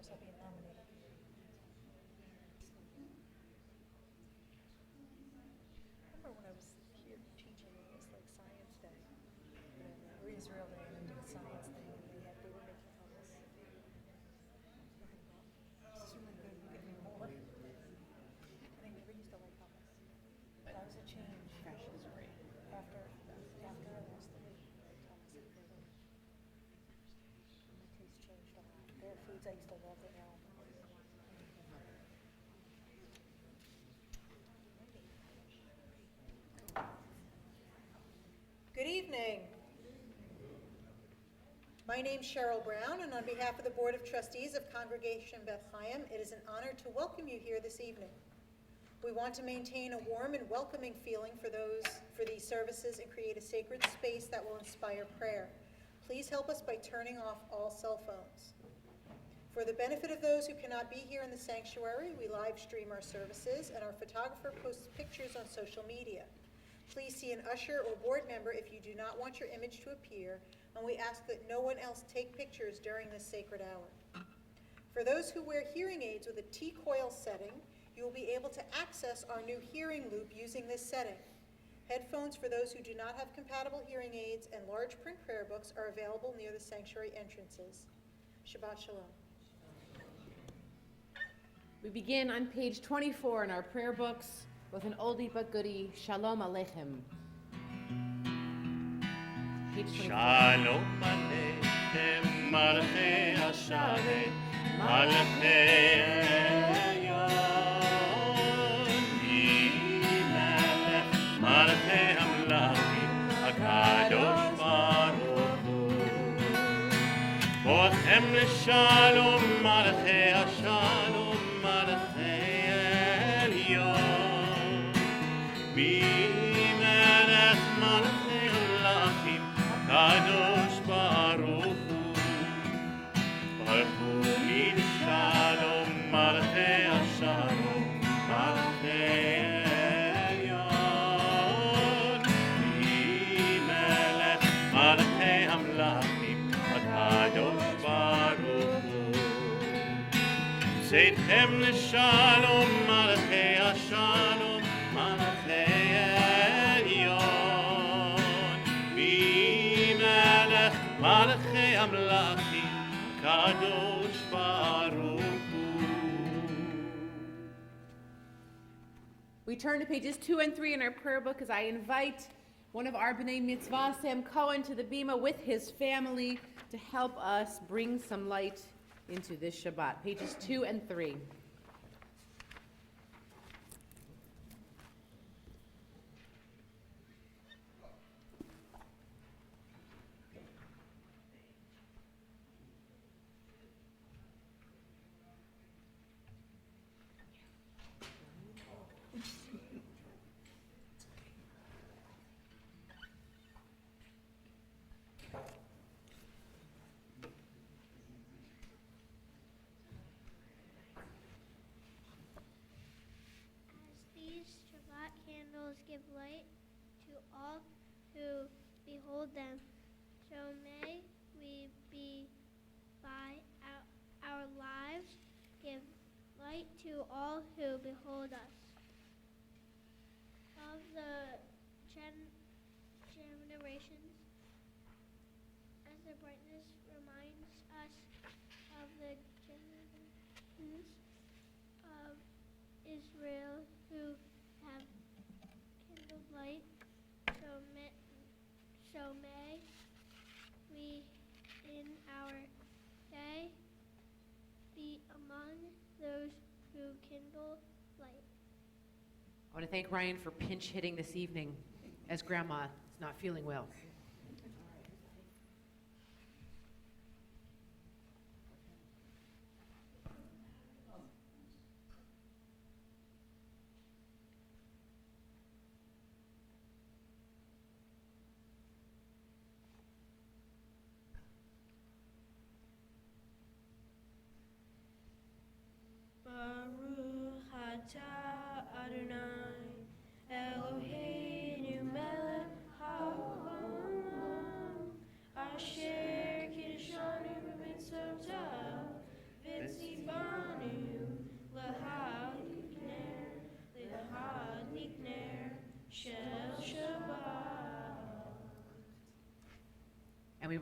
course, I'll be nominated. Remember when I was here teaching, it was like Science Day, or Israel Day, and they did a science thing, and they were making hummus. This is really good. You give me more. And I never used to like hummus. That was a change. Fresh is great. After I lost the weight, hummus and burger. My taste changed a lot. There are foods I used to love that now. Good evening. My name's Cheryl Brown, and on behalf of the Board of Trustees of Congregation BethChaim, it is an honor to welcome you here this evening. We want to maintain a warm and welcoming feeling for these services and create a sacred space that will inspire prayer. Please help us by turning off all cell phones. For the benefit of those who cannot be here in the sanctuary, we live stream our services, and our photographer posts pictures on social media. Please see an usher or board member if you do not want your image to appear, and we ask that no one else take pictures during this sacred hour. For those who wear hearing aids with a T-coil setting, you will be able to access our new hearing loop using this setting. Headphones for those who do not have compatible hearing aids and large print prayer books are available near the sanctuary entrances. Shabbat Shalom. We begin on page 24 in our prayer books with an oldie but goodie, Shalom Aleichem. Page 24. Shalom Aleichem, Malachei Hashem, Malachei Elyon, Yimelech, Malachei Hamlachim, HaKadosh Baruch Hu. Bothem l'Shalom, Malachei Hashalom, Malachei Elyon, Yimelech, Malachei Hamlachim, HaKadosh Baruch Hu. Baruch Shalom, Malachei Hashalom, Malachei Elyon, Yimelech, Malachei Hamlachim, HaKadosh Baruch Hu. Seitchem l'Shalom, Malachei Hashalom, Malachei Elyon, Yimelech, Malachei Hamlachim, Kadosh Baruch Hu. We turn to pages 2 and 3 in our prayer book as I invite one of our B'nai Mitzvah, Sam Cohen, to the bima with his family to help us bring some light into this Shabbat. Pages 2 and 3. Candles give light to all who behold them. So may we be by our lives give light to all who behold us. Of the generations, as the brightness reminds us of the generations of Israel who have kindled light, so may we in our day be among those who kindle light. I want to thank Ryan for pinch hitting this evening as Grandma is not feeling well. Baruch atah Adonai Eloheinu melech haolam asher kiddushanu b'mitzvotav v'tzivu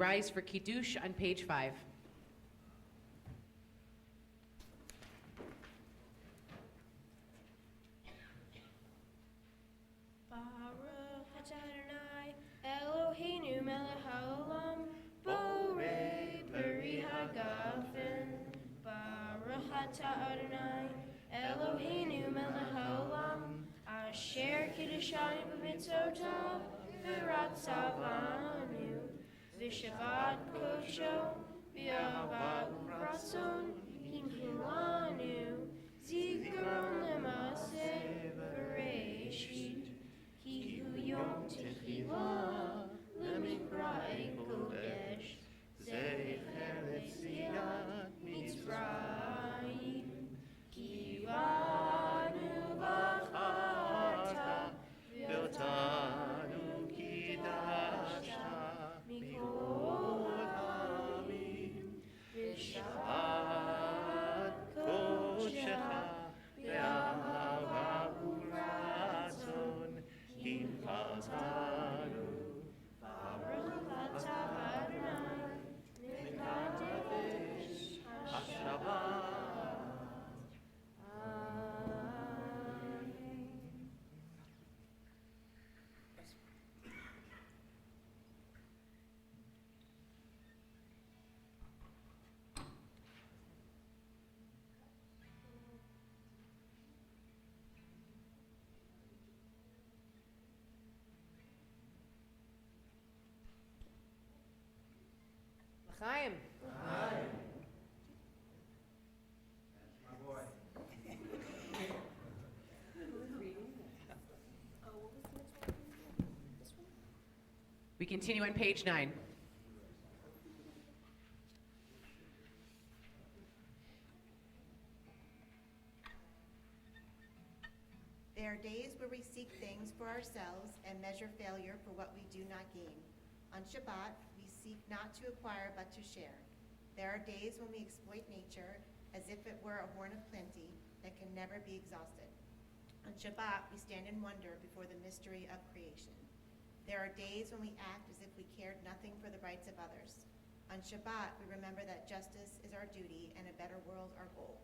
rise for Kiddush on page 5. Baruch atah Adonai, Eloheinu melech haolam, borei peri hagafen. Baruch atah Adonai, Eloheinu melech haolam, asher kiddushanu b'mitzvotav, v'ratzavanu, v'shavat kosho, v'ahavat u'ratzon, hinhilanu, zikaron lemaseh v'reishit. Ki hu yom tehillah, lemikra kodesh, zecher letziat Mitzrayim. Ki banu b'chata, V'otanu kidashta mikol ha'amim. v'shavat Kodshecha ve'ahava u'ratzon hinchazanu. Baruch atah Adonai, mekadesh Hashabbat. Amen. L'chaim. We continue on page 9. There are days where we seek things for ourselves and measure failure for what we do not gain. On Shabbat, we seek not to acquire but to share. There are days when we exploit nature as if it were a horn of plenty that can never be exhausted. On Shabbat, we stand in wonder before the mystery of creation. There are days when we act as if we cared nothing for the rights of others. On Shabbat, we remember that justice is our duty and a better world our goal.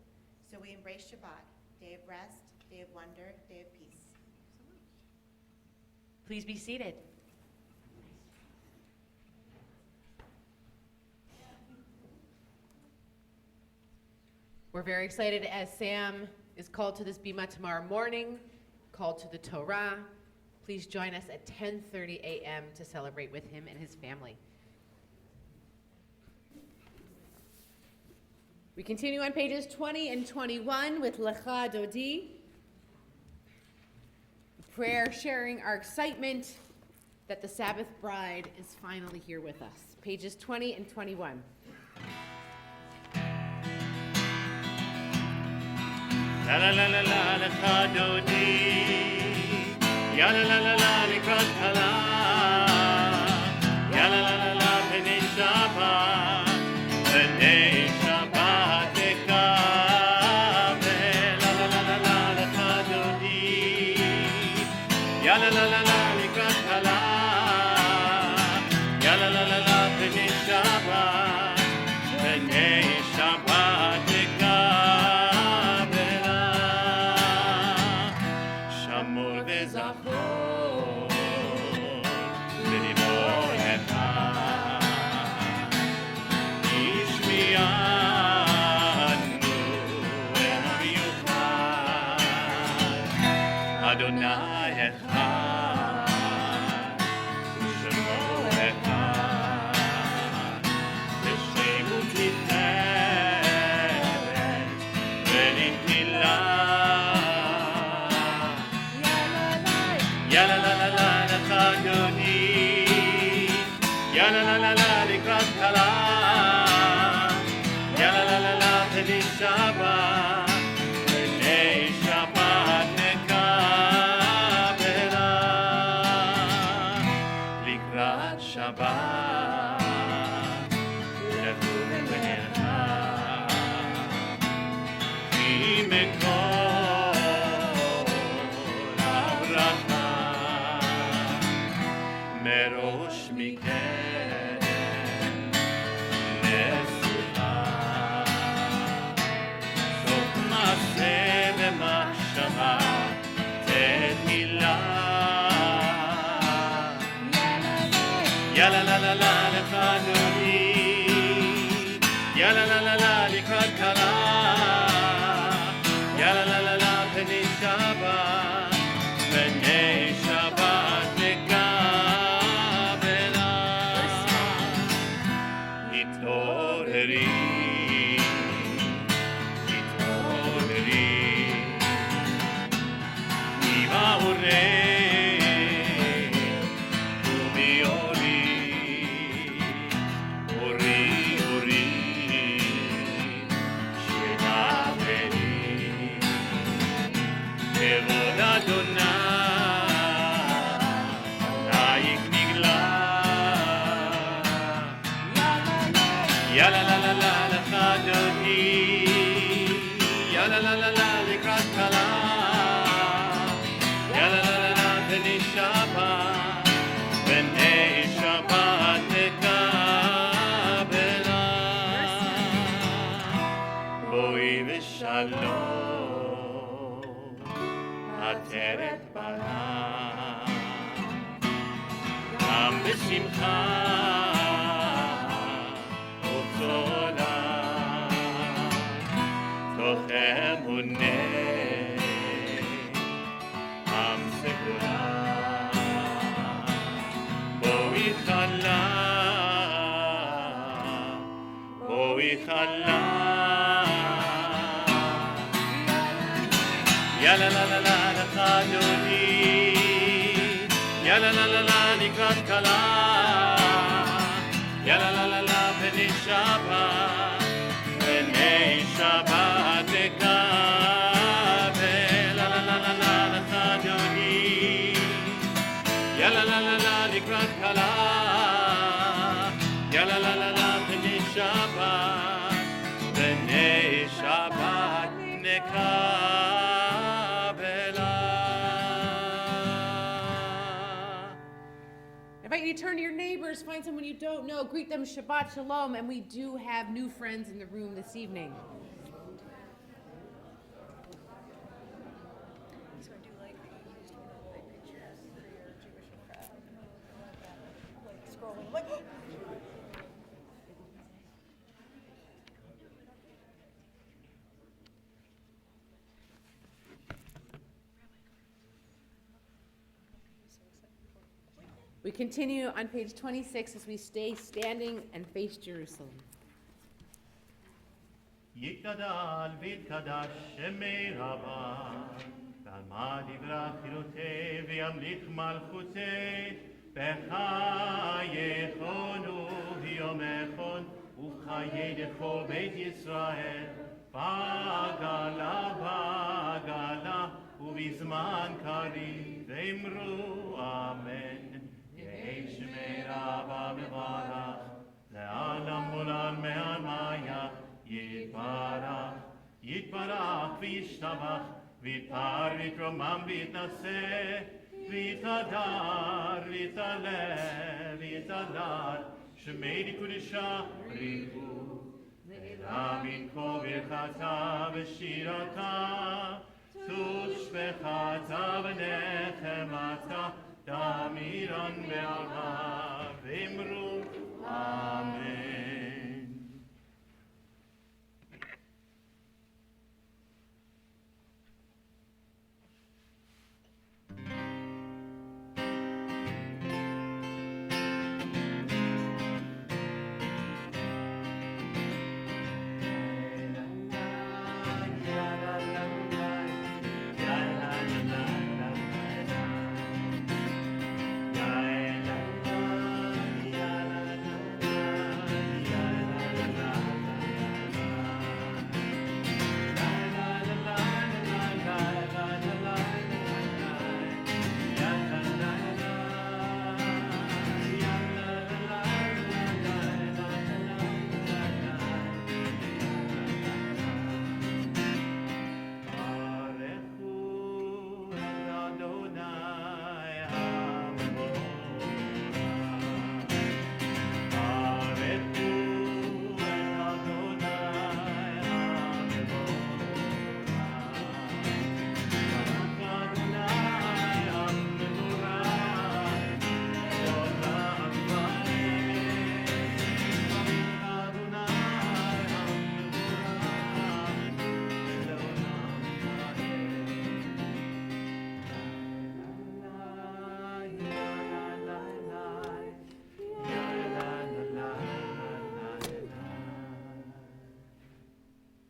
So we embrace Shabbat, day of rest, day of wonder, day of peace. Please be seated. We're very excited as Sam is called to this bima tomorrow morning, called to the Torah. Please join us at 10:30 a.m. to celebrate with him and his family. We continue on pages 20 and 21 with Lecha Dodi. Prayer sharing our excitement that the Sabbath bride is finally here with us. Pages 20 and 21. La la la la la lecha dodi. Ya la la la la likrat kala. Ya la la la la b'nei Shabbat. B'nei Shabbat tekabel. La la la la la lecha dodi. Ya la la la la likrat kala. Ya la la la la b'nei Shabbat. B'nei Shabbat tekabela. Shamor v'zachor. תתעוררי, תתעוררי, אמא אורי, קומי אורי, אורי, אורי, שתעברי, כבוד אדוני, עלייך נגלה. יא לה לה לה לה לך דודי, יא לה לה לה לה לקראת כלה, יא לה לה לה לה בני שבת, בני שבת תקבלה. בואי ושלום, עטרת בנה, גם בשמחה ובצולה, תוך אמונה, עם סגולה. בואי חלה, בואי חלה, יא לה לה לה לה לך דודי, יא לה לה לה לה לקראת כלה, יא לה לה לה לה בני שבת, בני שבת תקבל. לה לה לה לה לה לך דודי, יא לה לה לה לה לקראת כלה, יא לה לה לה לה בני שבת, בני שבת נקבלה. I invite you to turn to your neighbors, find someone you don't know, greet them Shabbat Shalom, and we do have new friends in the room this evening. So I do like that you used one of the pictures for your Jewish crowd. Like scrolling, like, We continue on page 26 as we stay standing and face Jerusalem. יתגדל ויתקדש שמי רבה, ועל מה דברה חירותי וימליך מלכותי, בחייכונו יומכון ובחיי דכל בית ישראל, בגלה בגלה ובזמן קריב, ואמרו אמן. יהי שמי רבה מברך, לעולם עולם מעל מיה, יתברך, יתברך וישתבח, ויתפאר ויתרומם ויתנשא, ויתהדר ויתעלה ויתהדר, שמי קודשה בריחו, אלא מן כה ברכתה ושירתה, תושבחתה ונחמתה, תמירן בעלמה, ואמרו אמן.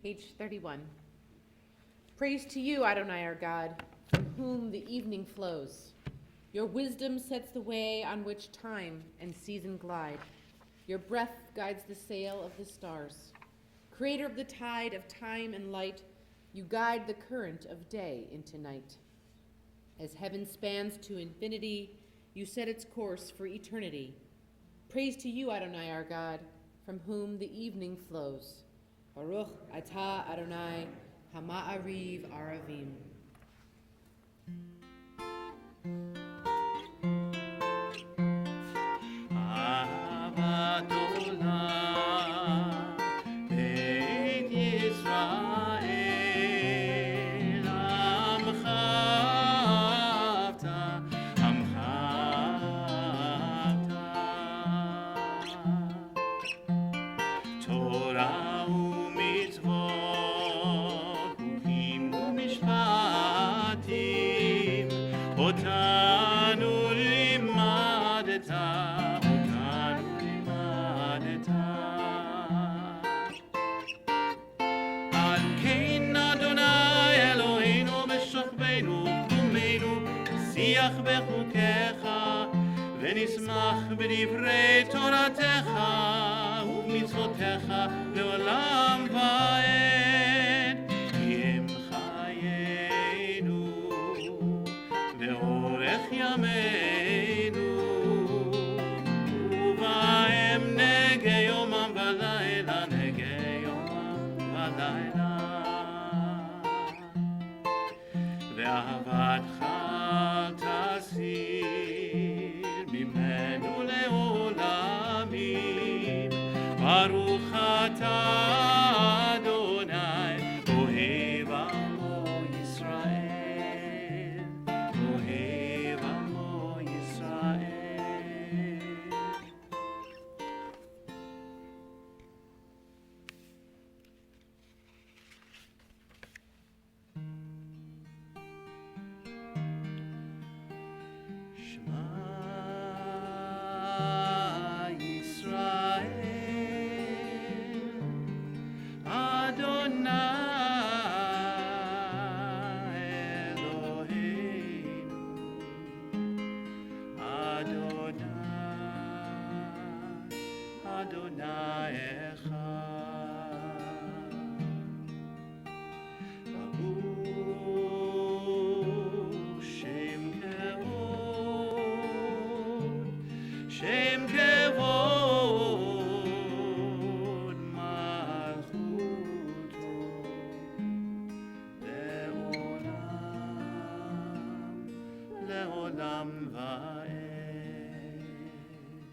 Page 31. Praise to you, Adonai our God, from whom the evening flows. Your wisdom sets the way on which time and season glide. Your breath guides the sail of the stars. Creator of the tide of time and light, you guide the current of day into night. As heaven spans to infinity, you set its course for eternity. Praise to you, Adonai our God, from whom the evening flows. Baruch atah Adonai, Hama'ariv Aravim. ונשמח בדברי תורתך ובמצוותיך לעולם ועד. כי הם חיינו ואורך ימינו ובהם נגע יומם ולילה, נגע יומם ולילה. ואהבתך תסיר ממנו לעולמים. ברוך אתה אדוני, אוהב עמו ישראל, אוהב עמו ישראל.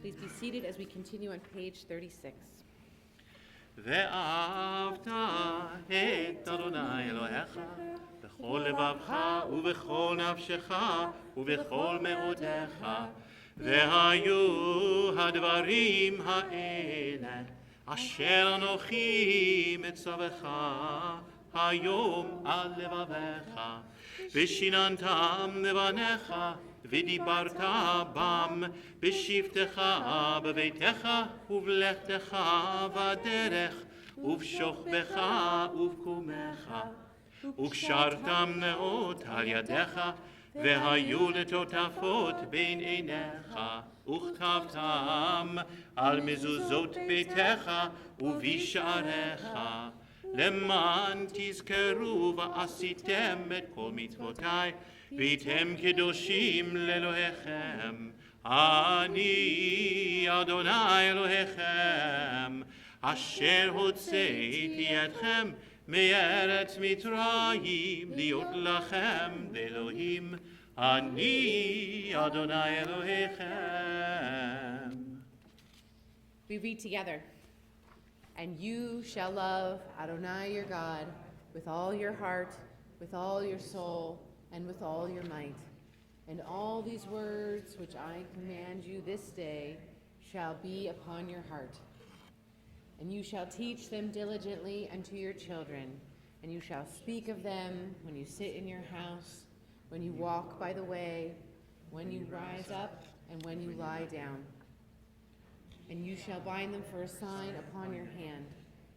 Please be seated as we continue on page 36. ואהבת את אדוני אלוהיך בכל לבבך ובכל נפשך ובכל מאודיך. והיו הדברים האלה אשר אנוכי מצווך היום על לבביך, ושיננתם לבניך ודיברת בם בשבתך בביתך ובלכתך בדרך ובשוכבך ובקומך, וקשרתם נאות על ידיך והיו לטוטפות בין עיניך, וכתבתם על מזוזות ביתך ובשעריך, למען תזכרו ועשיתם את כל מצוותי והייתם קדושים לאלוהיכם. אני אדוני אלוהיכם אשר הוצאתי אתכם מארץ מצרים להיות לכם לאלוהים. אני אדוני אלוהיכם. We read together. And you shall love Adonai your God with all your heart, with all your soul, and with all your might. And all these words which I command you this day shall be upon your heart. And you shall teach them diligently unto your children, and you shall speak of them when you sit in your house, when you walk by the way, when you rise up, and when you lie down. And you shall bind them for a sign upon your hand,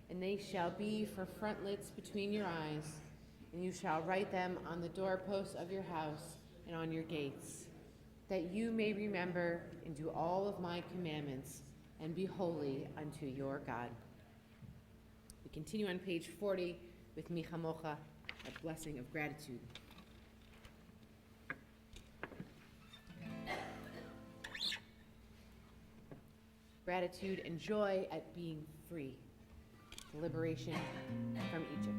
and they They shall be for frontlets between your eyes, and you shall write them on the doorposts of your house and on your gates, that you may remember and do all of my commandments and be holy unto your God. We continue on page 40 with Mi Chamocha, a blessing of gratitude. Gratitude and joy at being free. Liberation from Egypt.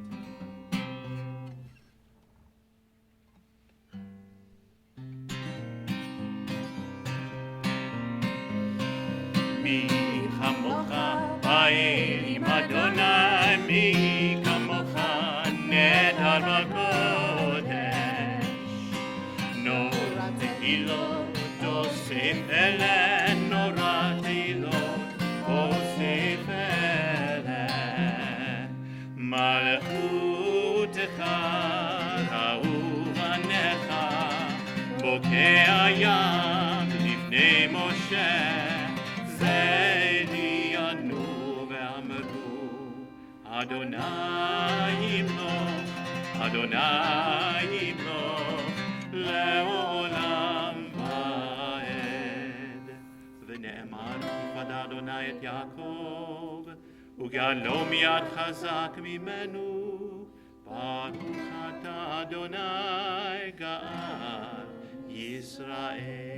מי כמוך באלים אדוני, מי כמוך נהדר בקודש. נור תהילות תוסיף אליהן, נורא תהילות תוסיף אליהן. מלכותך ראו בניך, בוקע ים לפני משה. Adonai yimloch, Adonai yimloch, leolam vaed. V'ne'emar kifad Adonai et Yaakov, ugalo miyad chazak mimenu, baruch ata Adonai ga'al Yisrael.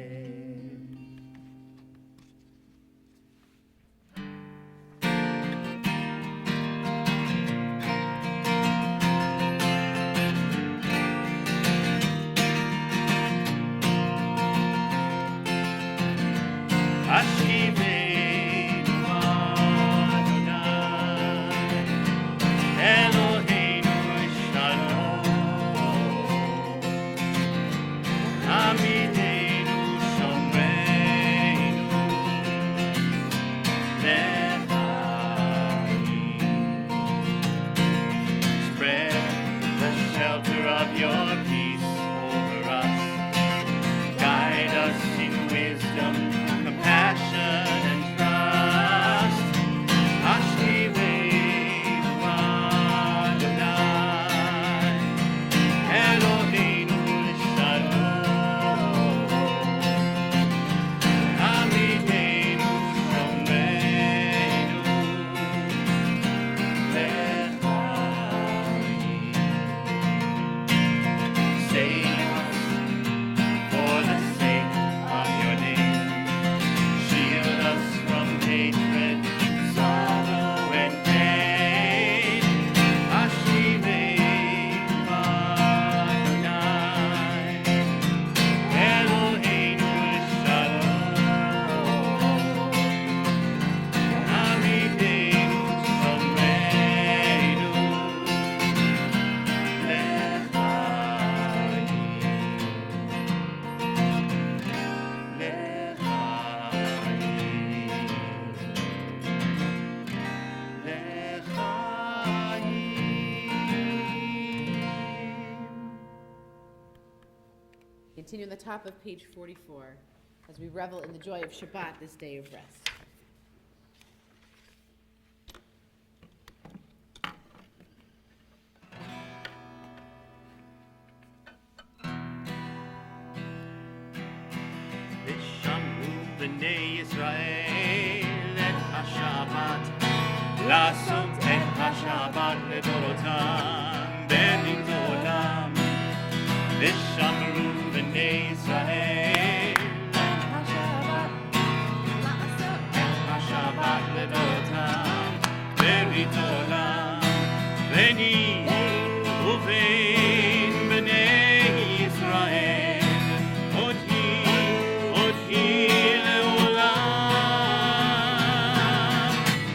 Continue on the top of page 44 as we revel in the joy of Shabbat, this day of rest. ושמעו בני ישראל את השבת, לעשות את השבת לדורותם ברית עולם. ושמרו בני ישראל את השבת לדורותם ברית עולם. ביני ובין בני ישראל עוד היא לעולם.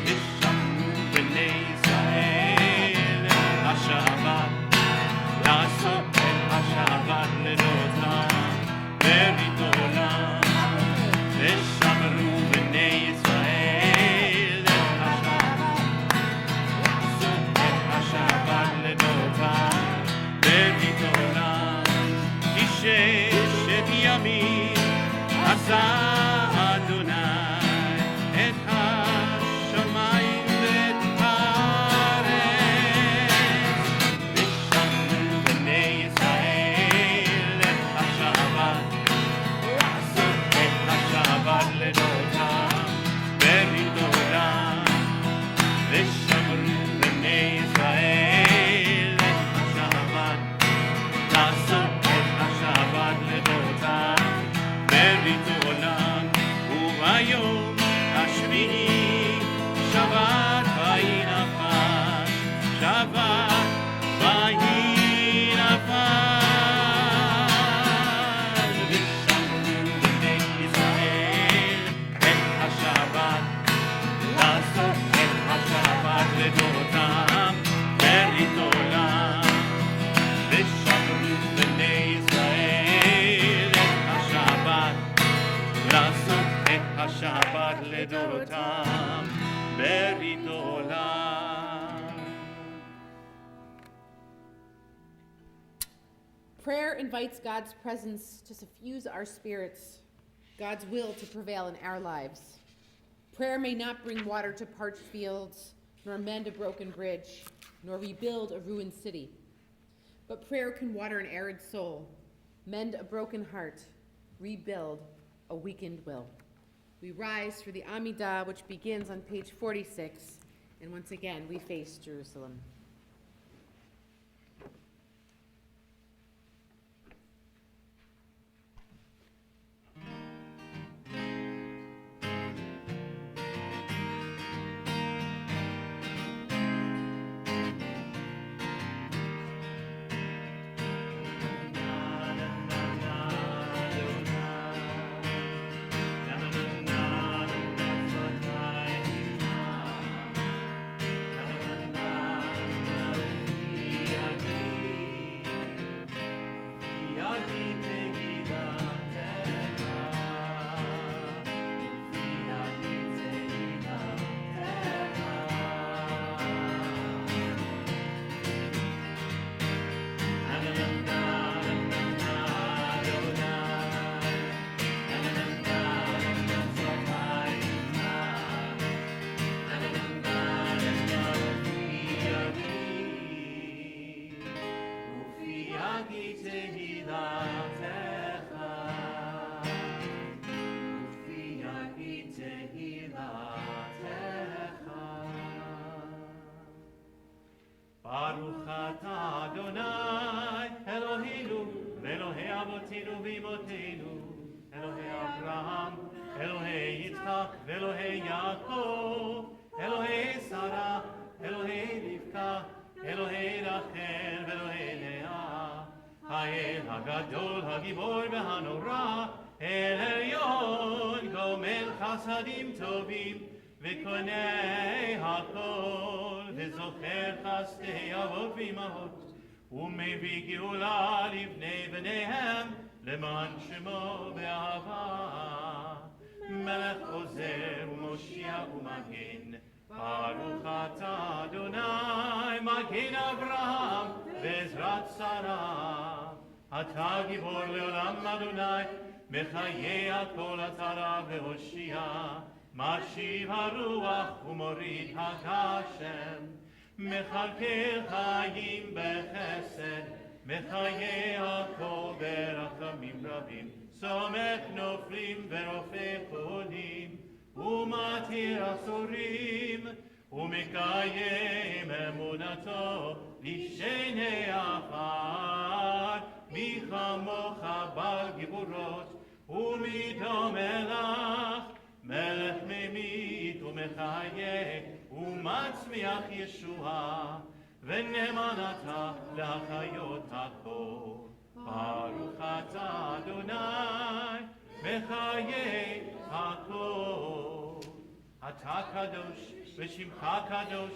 ושמרו בני ישראל את השבת, לעשות את השבת לדורותם ברית עולם. ושמרו בני ישראל את השבת, לעשות את השבת בני ישראל את השבת, לעשות את השבת לדורותם, בריתו עולם, וביום השביעי שבת ויהי נפש, שבת ויהי נפש. ושמרו בני ישראל את השבת, לעשות את השבת לדורותם, ברית עולם. ושמרו בני ישראל את השבת, לעשות את השבת לדורותם, ברית עולם. Prayer invites God's presence to suffuse our spirits, God's will to prevail in our lives. Prayer may not bring water to parched fields, nor mend a broken bridge, nor rebuild a ruined city. But prayer can water an arid soul, mend a broken heart, rebuild a weakened will. We rise for the Amidah, which begins on page 46, and once again we face Jerusalem. ברוך אתה אדוני אלוהינו ואלוהי אבותינו ואמותינו, אלוהי אברהם, אלוהי יצחק ואלוהי יעקב, אלוהי שרה, אלוהי רבקה, אלוהי רחל ואלוהי לאה, האל הגדול הגיבור והנורא, אל עליון גומל חסדים טובים וקונה הכל וזוכר חסדי אבות ואמהות ומביא גאולה לבני בניהם למען שמו באהבה. מלך עוזר ומושיע ומגן, ברוך אתה אדוני מגן אברהם בעזרת שרה. אתה גיבור לעולם אדוני, מחיי הכל אתה רב והושיע, משיב הרוח ומוריד הגשם, מכלכל חיים בחסד, מחיי הכל ברחמים רבים, סומך נופלים ורופא חולים, ומתיר אסורים, ומקיים אמונתו לשני עפר. מי כמוך בעל גבורות ומדומה לך, מלך ממית ומחיה ומצמיח ישועה, ונאמן אתה להחיות הכל. ברוך אתה אדוני מחיי הכל. אתה קדוש ושמך קדוש,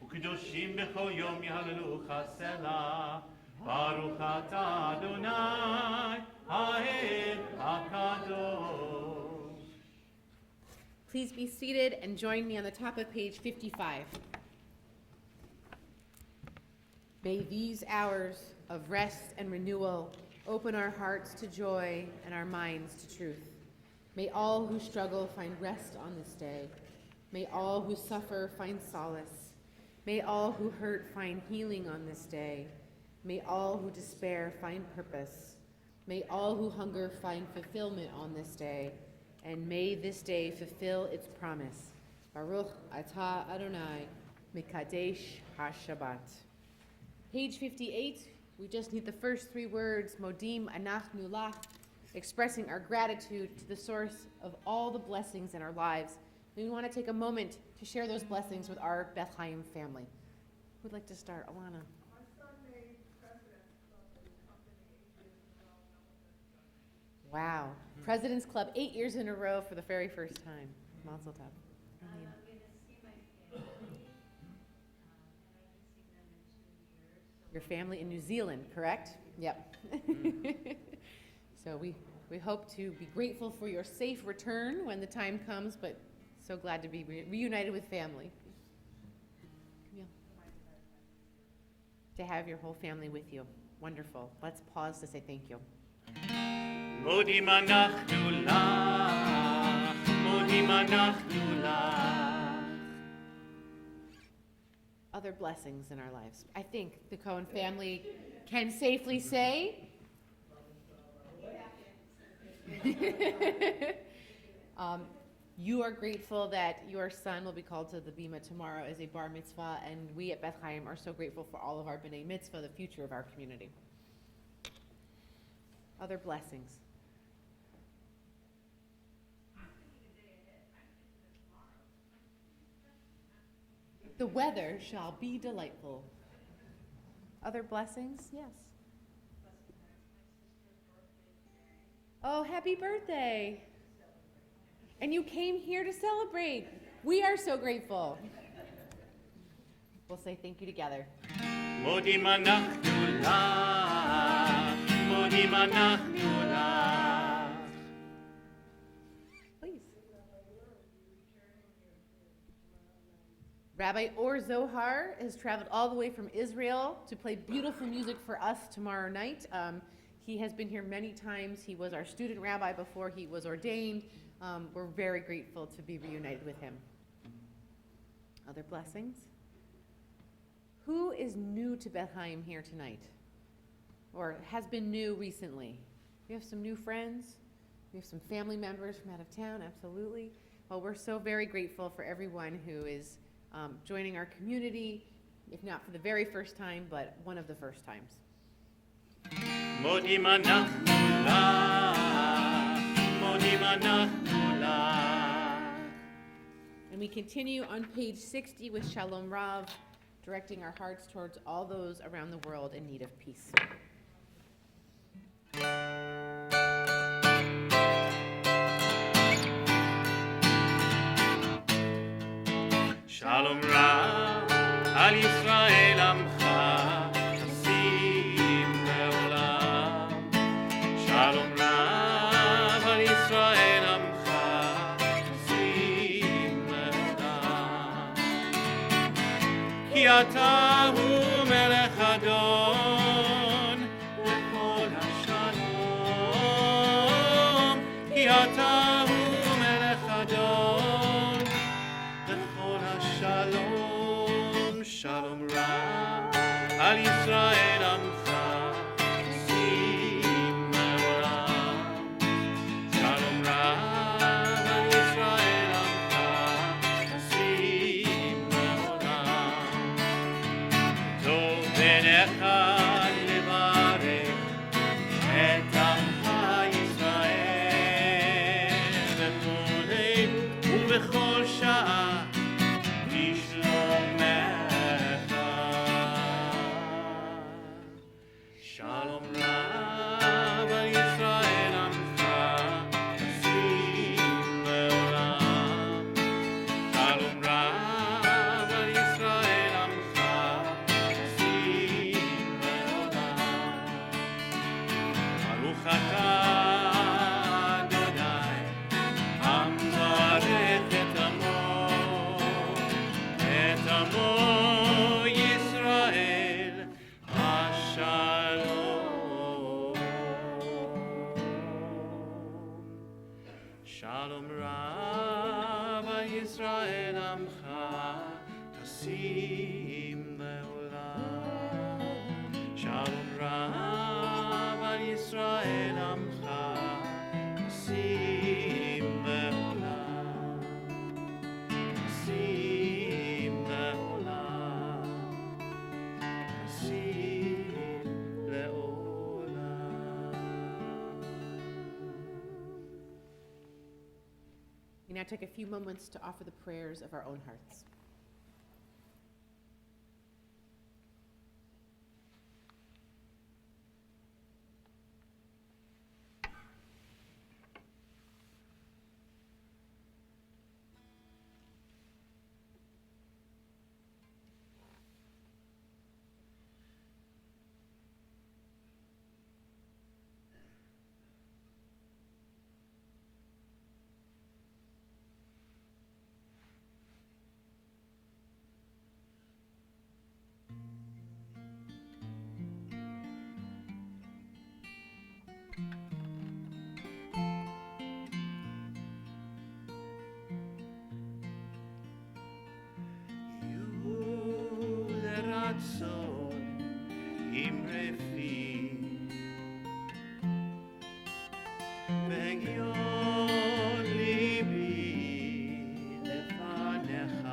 וקדושים בכל יום יהללוך סלה. ברוך אתה אדוני האל הקדוש. Please be seated and join me on the top of page 55. May these hours of rest and renewal open our hearts to joy and our minds to truth. May all who struggle find rest on this day. May all who suffer find solace. May all who hurt find healing on this day. May all who despair find purpose. May all who hunger find fulfillment on this day. And may this day fulfill its promise. Baruch atah Adonai, Mikadesh HaShabbat. Page 58, we just need the first three words, Modim Anachnu Lach, expressing our gratitude to the source of all the blessings in our lives. We want to take a moment to share those blessings with our BethChaim family. Who'd like to start? Alana. Wow. President's Club 8 years in a row for the very first time. Mazel tov. I'm going to see my family, and I haven't seen them in 2 years. So Your family in New Zealand, correct? Yep. So we hope to be grateful for your safe return when the time comes, but so glad to be reunited with family. Camille. To have your whole family with you. Wonderful. Let's pause to say thank you. מודים אנחנו לך, מודים אנחנו לך. Other blessings in our lives. I think the Cohen family can safely say you are grateful that your son will be called to the Bima tomorrow as a bar mitzvah, and we at BethChaim are so grateful for all of our b'nai mitzvah, the future of our community. Other blessings. The weather shall be delightful. Other blessings? Yes. Oh, happy birthday. And you came here to celebrate. We are so grateful. We'll say thank you together. מודים אנחנו לך, מודים אנחנו לך. Please. Rabbi Or Zohar has traveled all the way from Israel to play beautiful music for us tomorrow night. He has been here many times. He was our student rabbi before he was ordained. We're very grateful to be reunited with him. Other blessings? Who is new to BethChaim here tonight? Or has been new recently? We have some new friends. We have some family members from out of town, absolutely. Well, we're so very grateful for everyone who is joining our community, if not for the very first time, but one of the first times. מודים אנחנו לך, מודים אנחנו לך. And we continue on page 60 with Shalom Rav, directing our hearts towards all those around the world in need of peace. שלום רב על ישראל עמך, חסים לעולם. שלום רב על ישראל עמך, חסים לעולם. כי אתה הוא מלך אדון לכל השלום. כי אתה הוא מלך אדון לכל השלום. שלום רב על ישראל עמך, חסים לעולם. שלום רב על ישראל עמך, חסים לעולם. טוב בעיניך לברך את עמך ישראל בכל עת ובכל שעה לשלומך. take a few moments to offer the prayers of our own hearts. רצון אמרי פי והגיון ליבי לפניך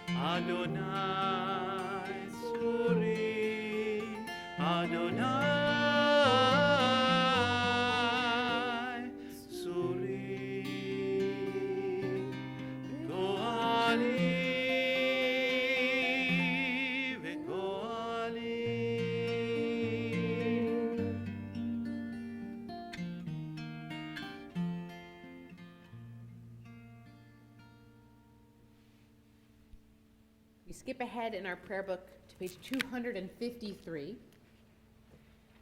אדוני צורי אדוני צורי גואלי We skip ahead in our prayer book to page 253.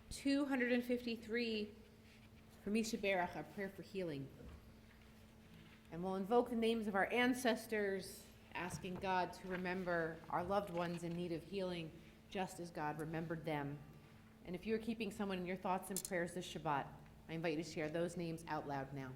253 for Misha Berach, our prayer for healing. And we'll invoke the names of our ancestors, asking God to remember our loved ones in need of healing, just as God remembered them. And if you're keeping someone in your thoughts and prayers this Shabbat, I invite you to share those names out loud now.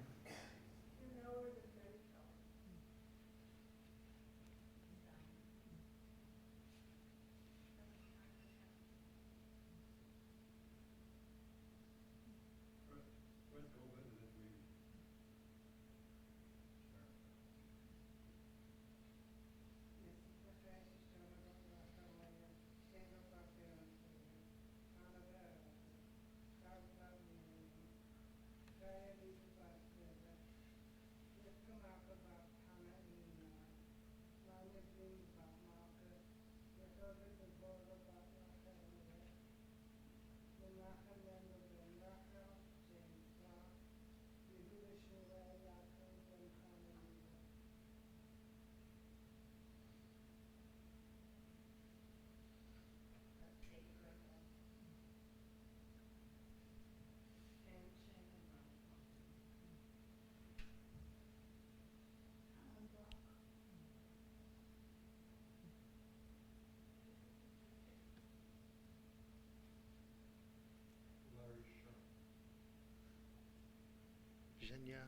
Zhenya,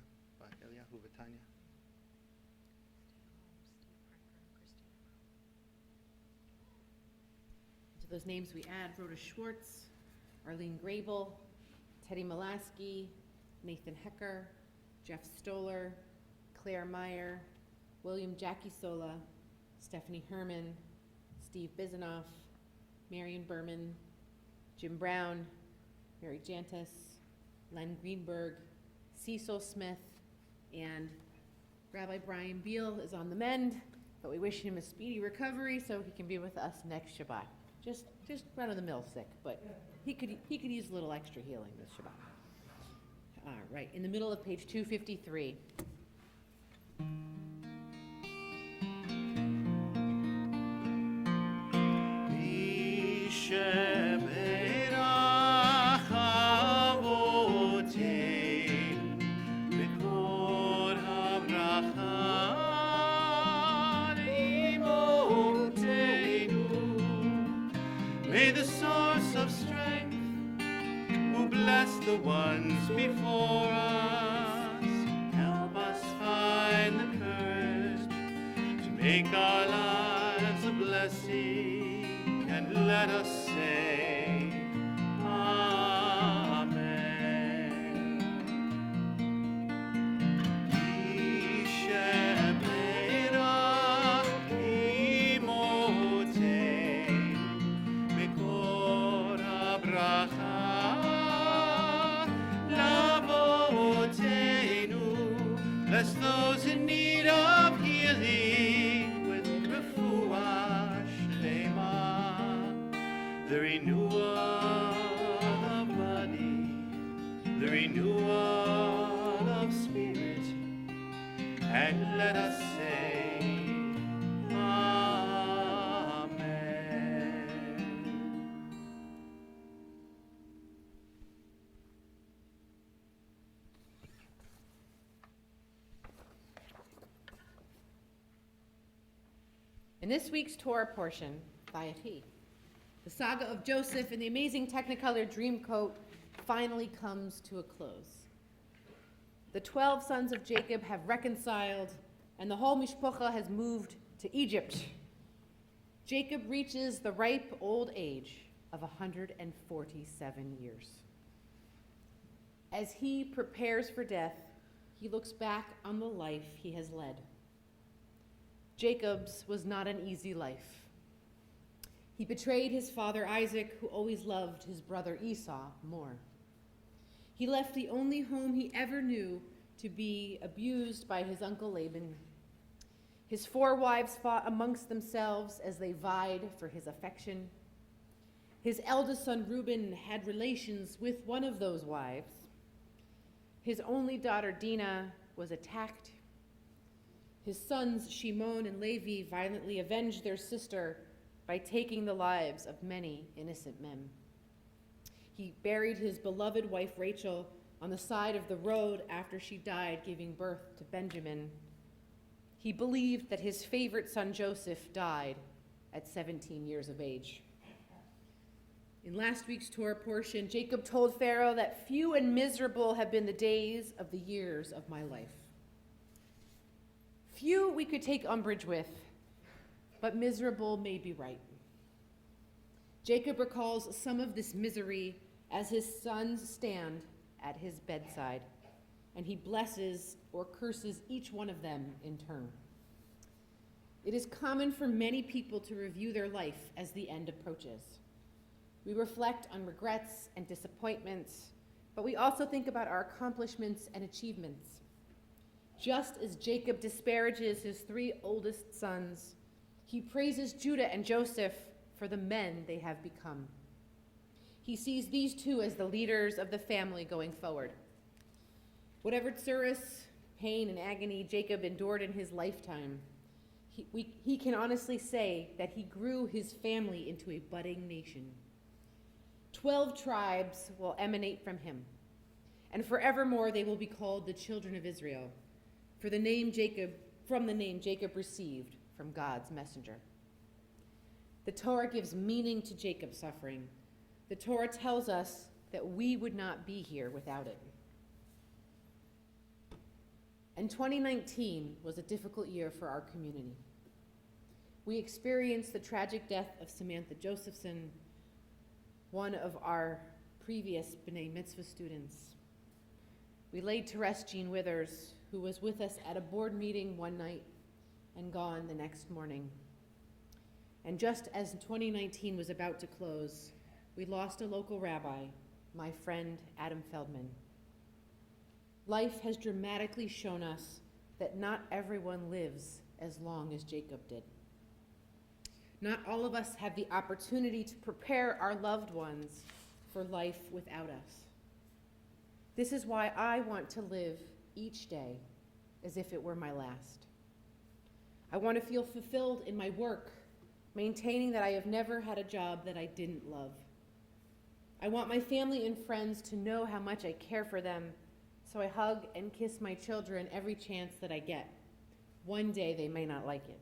Eliyahu, Vitanya. To those names we add Rhoda Schwartz, Arlene Grable, Teddy Molaski, Nathan Hecker, Jeff Stoller, Claire Meyer, William Jackie Sola, Stephanie Herman, Steve Bizanoff, Marion Berman, Jim Brown, Mary Jantis, Len Greenberg, Cecil Smith, and Rabbi Brian Beal is on the mend, but we wish him a speedy recovery so he can be with us next Shabbat. Just run-of-the-mill sick, but he could use a little extra healing this Shabbat. All right, in the middle of page 253. May the source of strength, who bless the ones before us, help us find the courage to make our lives a blessing, and let us say, Amen. Lavote In this week's Torah portion, Vayechi, the saga of Joseph and the amazing Technicolor Dreamcoat finally comes to a close. The 12 sons of Jacob have reconciled, and the whole mishpacha has moved to Egypt. Jacob reaches the ripe old age of 147 years. As he prepares for death, he looks back on the life he has led. Jacob's was not an easy life. He betrayed his father Isaac, who always loved his brother Esau more. He left the only home he ever knew to be abused by his uncle Laban. His 4 wives fought amongst themselves as they vied for his affection. His eldest son Reuben had relations with one of those wives. His only daughter Dinah was attacked. His sons Shimon and Levi violently avenged their sister by taking the lives of many innocent men. He buried his beloved wife Rachel on the side of the road after she died giving birth to Benjamin. He believed that his favorite son Joseph died at 17 years of age. In last week's Torah portion, Jacob told Pharaoh that few and miserable have been the days of the years of my life. Few we could take umbrage with, but miserable may be right. Jacob recalls some of this misery as his sons stand at his bedside, and he blesses or curses each one of them in turn. It is common for many people to review their life as the end approaches. We reflect on regrets and disappointments, but we also think about our accomplishments and achievements. Just as Jacob disparages his 3 oldest sons, he praises Judah and Joseph for the men they have become. He sees these 2 as the leaders of the family going forward. Whatever tsuris, pain, and agony Jacob endured in his lifetime, he can honestly say that he grew his family into a budding nation. 12 tribes will emanate from him, and forevermore they will be called the children of Israel, from the name Jacob received from God's messenger. The Torah gives meaning to Jacob's suffering. The Torah tells us that we would not be here without it. And 2019 was a difficult year for our community. We experienced the tragic death of Samantha Josephson, one of our previous B'nai Mitzvah students. We laid to rest Jean Withers, who was with us at a board meeting one night and gone the next morning. And just as 2019 was about to close, we lost a local rabbi, my friend Adam Feldman. Life has dramatically shown us that not everyone lives as long as Jacob did. Not all of us have the opportunity to prepare our loved ones for life without us. This is why I want to live each day as if it were my last. I want to feel fulfilled in my work, maintaining that I have never had a job that I didn't love. I want my family and friends to know how much I care for them, so I hug and kiss my children every chance that I get. One day they may not like it.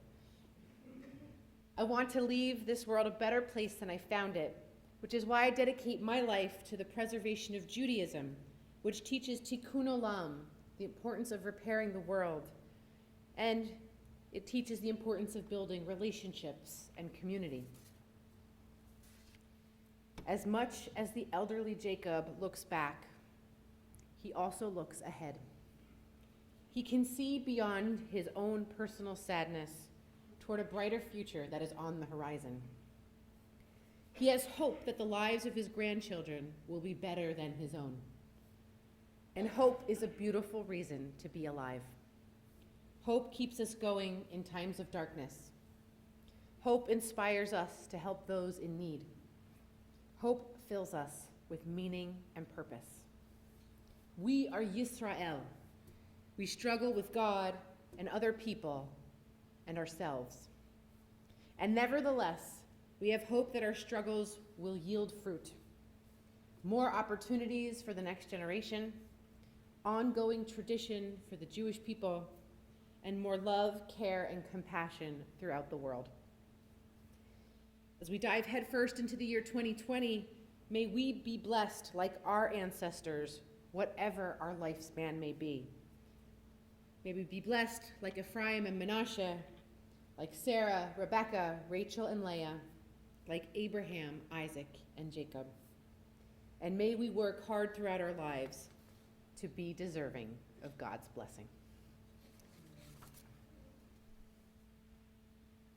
I want to leave this world a better place than I found it, which is why I dedicate my life to the preservation of Judaism, which teaches tikkun olam, the importance of repairing the world, and it teaches the importance of building relationships and community. As much as the elderly Jacob looks back, he also looks ahead. He can see beyond his own personal sadness toward a brighter future that is on the horizon. He has hope that the lives of his grandchildren will be better than his own. And hope is a beautiful reason to be alive. Hope keeps us going in times of darkness. Hope inspires us to help those in need. Hope fills us with meaning and purpose. We are Yisrael. We struggle with God and other people and ourselves. And nevertheless, we have hope that our struggles will yield fruit. More opportunities for the next generation, ongoing tradition for the Jewish people, and more love, care, and compassion throughout the world. As we dive headfirst into the year 2020, may we be blessed like our ancestors, whatever our lifespan may be. May we be blessed like Ephraim and Manasseh, like Sarah, Rebecca, Rachel, and Leah, like Abraham, Isaac, and Jacob. And may we work hard throughout our lives to be deserving of God's blessing.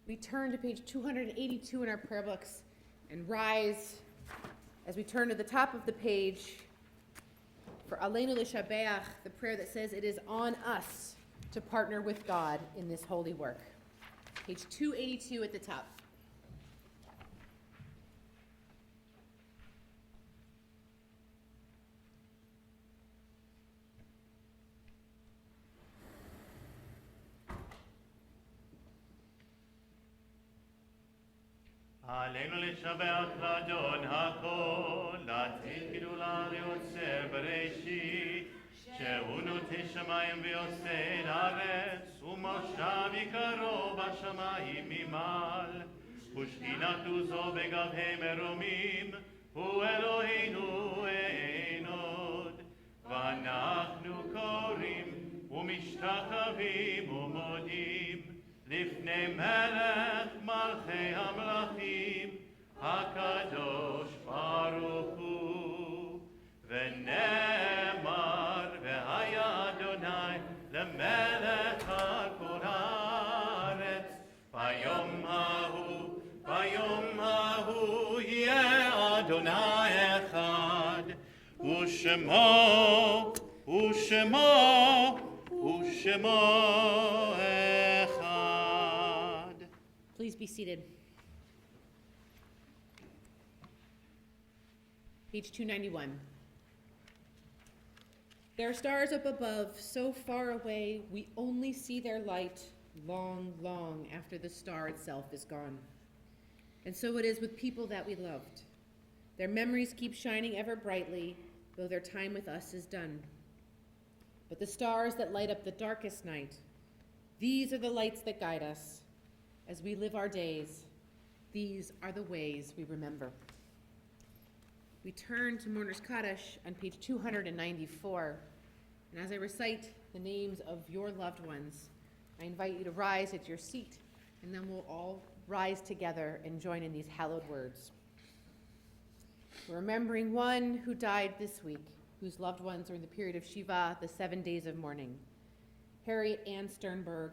We turn to page 282 in our prayer books and rise as we turn to the top of the page for Aleinu L'Shabeach, the prayer that says it is on us to partner with God in this holy work. Page 282 at the top. עלינו לשבח לאדון הכל, להתחיל גדולה ליוצר בראשית, שהוא נוטה שמיים ועושה לארץ, ומושב יקרו בשמיים ממעל, ושכינת עוזו בגבהי מרומים, הוא אלוהינו אין עוד. ואנחנו קוראים ומשתחווים ומודים, לפני מלך מלכי המלכים, הקדוש ברוך הוא. ונאמר, והיה אדוני למלך על כל הארץ, ביום ההוא יהיה אדוני אחד, ושמו אחד. Please be seated. Page 291. There are stars up above, so far away, we only see their light long, long after the star itself is gone. And so it is with people that we loved. Their memories keep shining ever brightly, though their time with us is done. But the stars that light up the darkest night, these are the lights that guide us. As we live our days, these are the ways we remember. We turn to Mourner's Kaddish on page 294, and as I recite the names of your loved ones, I invite you to rise at your seat, and then we'll all rise together and join in these hallowed words. We're remembering one who died this week, whose loved ones are in the period of Shiva, the 7 days of mourning. Harriet Ann Sternberg,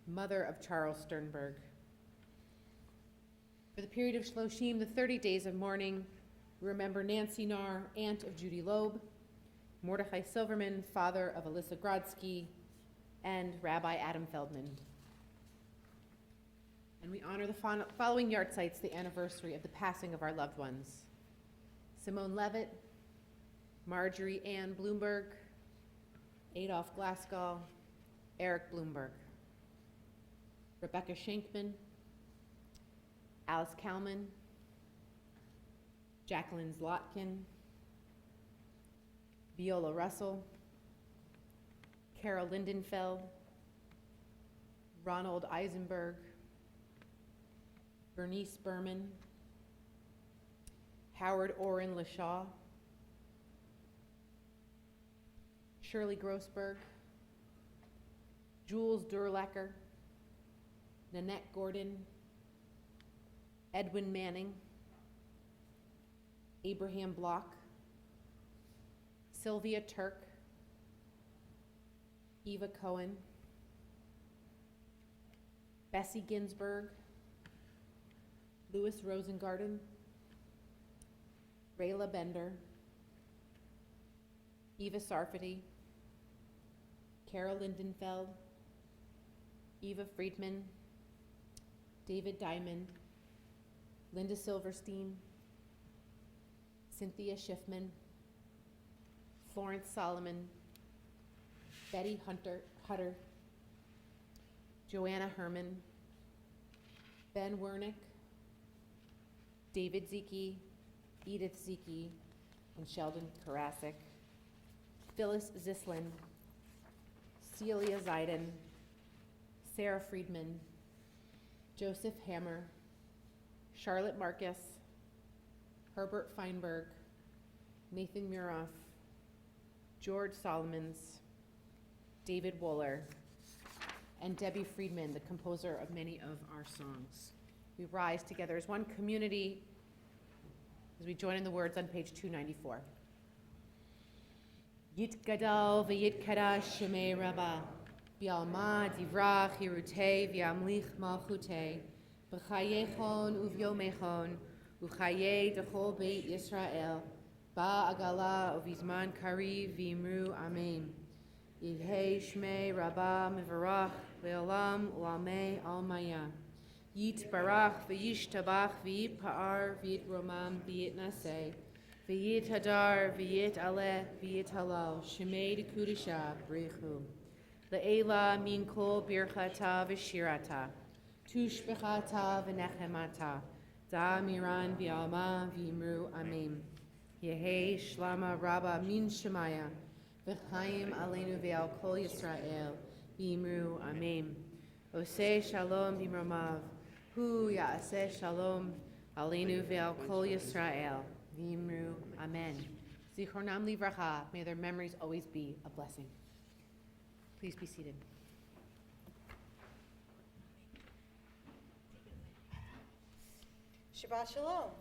mother of Charles Sternberg. For the period of Shloshim, the 30 days of mourning, we remember Nancy Narr, aunt of Judy Loeb, Mordechai Silverman, father of Alyssa Grodsky, and Rabbi Adam Feldman. And we honor the following yahrzeits, the anniversary of the passing of our loved ones. Simone Levitt, Marjorie Ann Bloomberg, Adolph Glaskell, Eric Bloomberg, Rebecca Shankman, Alice Kalman, Jacqueline Zlotkin, Viola Russell, Carol Lindenfeld, Ronald Eisenberg, Bernice Berman, Howard Orrin LaShaw, Shirley Grossberg, Jules Durlacher, Nanette Gordon, Edwin Manning, Abraham Block, Sylvia Turk, Eva Cohen, Bessie Ginsburg, Louis Rosengarten, Rayla Bender, Eva Sarfati, Carol Lindenfeld, Eva Friedman, David Diamond, Linda Silverstein, Cynthia Schiffman, Florence Solomon, Betty Hutter, Joanna Herman, Ben Wernick, David Zeke, Edith Zeke, and Sheldon Karasik, Phyllis Zislin, Celia Zeiden, Sarah Friedman, Joseph Hammer, Charlotte Marcus, Herbert Feinberg, Nathan Muroff, George Solomons, David Wooler, and Debbie Friedman, the composer of many of our songs. We rise together as one community as we join in the words on page 294. Yit gadal v'yit kadash shemei rabbah, v'alma divrach hirutei v'amlich malchutei, b'chayechon uv'yomechon, u'chayei dechol beit Yisrael, ba'agala uv'izman kariv v'imru amen. Yihei shmei rabbah mivarach ve'olam u'almei almaya. Yit barach v'yishtabach v'yit pa'ar v'yit romam v'yit naseh. V'yit hadar, v'yit aleh, v'yit halal, shemei dekudisha, brichu. Le'ela min kol birchata v'shirata, tushbechata v'nechemata, da miran v'alma v'imru amen. Yehei shlama rabba min shemaya, v'chaim aleinu ve'al kol Yisrael, v'imru amen. Oseh shalom b'mromav, hu ya'aseh shalom aleinu ve'al kol Yisrael. V'imru, amen. Zichronam livracha, may their memories always be a blessing. Please be seated. Shabbat Shalom.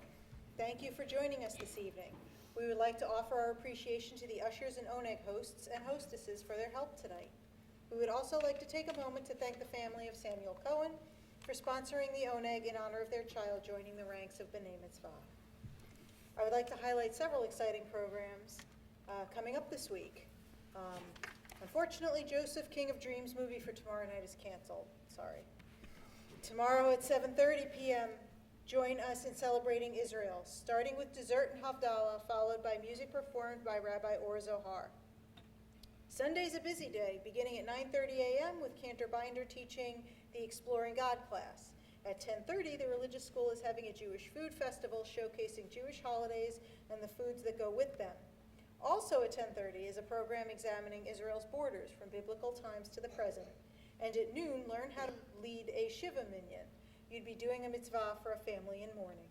Thank you for joining us this evening. We would like to offer our appreciation to the ushers and oneg hosts and hostesses for their help tonight. We would also like to take a moment to thank the family of Samuel Cohen for sponsoring the oneg in honor of their child joining the ranks of B'nai Mitzvah. I would like to highlight several exciting programs coming up this week. Unfortunately, Joseph King of Dreams movie for tomorrow night is canceled. Sorry. Tomorrow at 7:30 p.m., join us in celebrating Israel, starting with dessert and Havdalah, followed by music performed by Rabbi Or Zohar. Sunday's a busy day, beginning at 9:30 a.m. with Cantor Binder teaching the Exploring God class. At 10:30, the religious school is having a Jewish food festival showcasing Jewish holidays and the foods that go with them. Also at 10:30 is a program examining Israel's borders from biblical times to the present. And at noon, learn how to lead a Shiva minyan. You'd be doing a mitzvah for a family in mourning.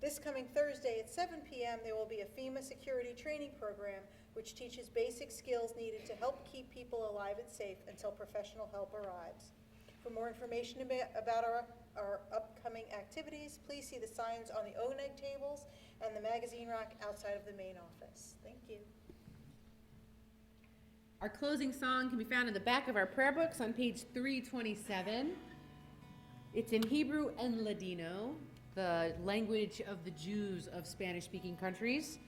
This coming Thursday at 7 p.m., there will be a FEMA security training program which teaches basic skills needed to help keep people alive and safe until professional help arrives. For more information about our upcoming activities, please see the signs on the oneg tables and the magazine rack outside of the main office. Thank you. Our closing song can be found in the back of our prayer books on page 327. It's in Hebrew and Ladino, the language of the Jews of Spanish-speaking countries.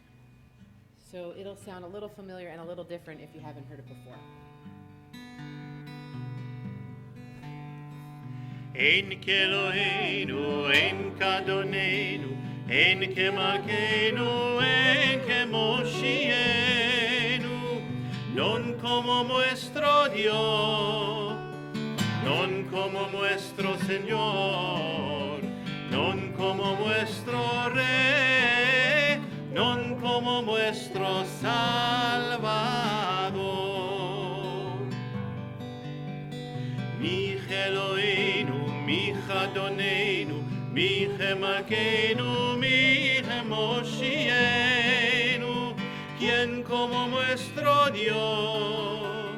So it'll sound a little familiar and a little different if you haven't heard it before. אין כאלוהינו, אין כאדוננו, אין כמלכנו, אין כמושיענו, non como nuestro Dios, non como nuestro Señor, non como nuestro Rey, non como nuestro Salvador. Mi Eloheinu, mi Adonenu, mi Malkeinu, mi Moshienu, quien como nuestro Dios,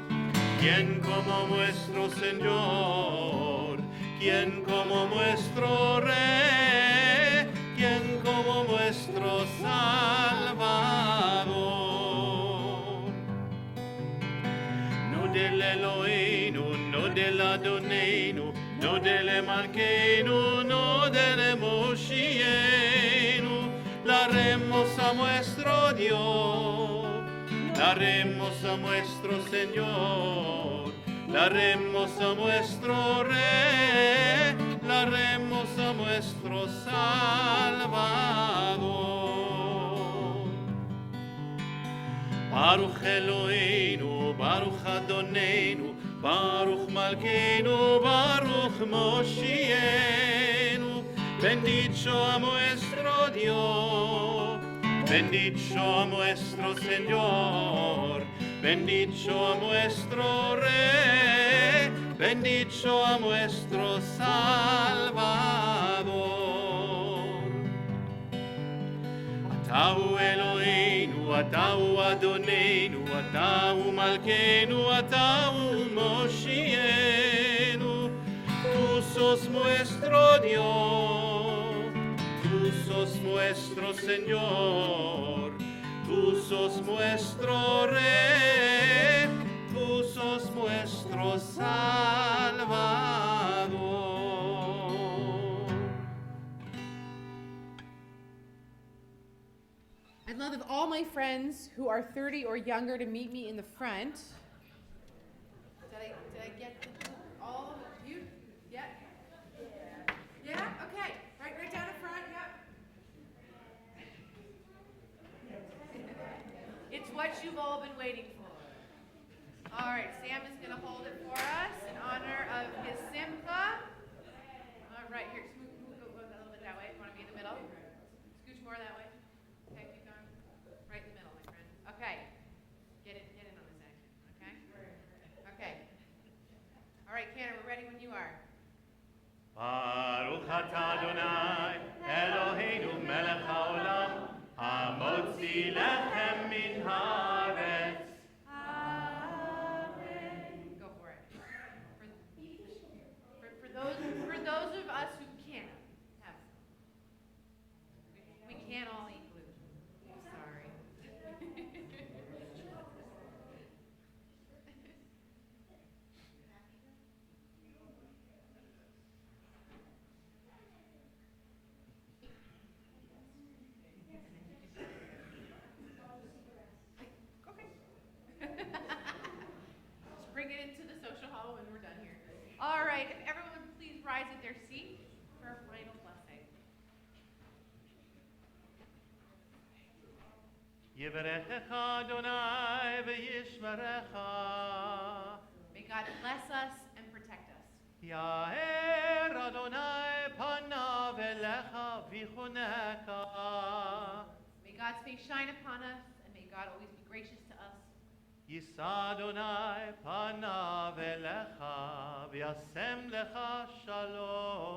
quien como nuestro Señor, quien como nuestro Rey, quien como nuestro Salvador. No del Eloheinu, no del Adonenu, no del Malkeinu, no del Moshienu, daremos a nuestro Dios, daremos a nuestro Señor, daremos a nuestro Rey, daremos a nuestro Salvador. Baruch Eloheinu, Baruch Adonenu, Baruch Malkeinu, Baruch Moshienu, bendito a nuestro Dios, bendito a nuestro Señor, bendito a nuestro Rey, bendito a nuestro Salvador. אתה הוא אלוהינו, אתה הוא אדוננו, אתה הוא מלכנו, אתה הוא מושיענו. Tú sos nuestro Dios, tú sos nuestro Señor, tú sos nuestro Rey, tú sos nuestro Salvador. I'd love if all my friends who are 30 or younger to meet me in the front. Did I get all of you? Yeah? Yeah? Okay. Right down the front, yep. It's what you've all been waiting for. All right, Sam is going to hold it for us in honor of his simcha. All right, here, move a little bit that way. Want to be in the middle? Scooch more that way. Okay, keep going. Right in the middle, my friend. Okay. Get in on this action, okay? Okay. All right, Cannon, we're ready when you are. Baruch atah Adonai, Eloheinu melech haolam, hamotzi lechem min haaretz. Go for it. For those of us who can't have some. We can't all eat gluten. Sorry. Okay. Just bring it into the social hall when we're done here. All right, if everyone would please rise at their seat for our final blessing. Yivarechecha Adonai v'yishmerecha. May God bless us and protect us. Ya'er Adonai panav elecha v'chuneka. May God's face shine upon us, and may God always be gracious to us. Yisa Adonai panav elecha v'yasem lecha shalom.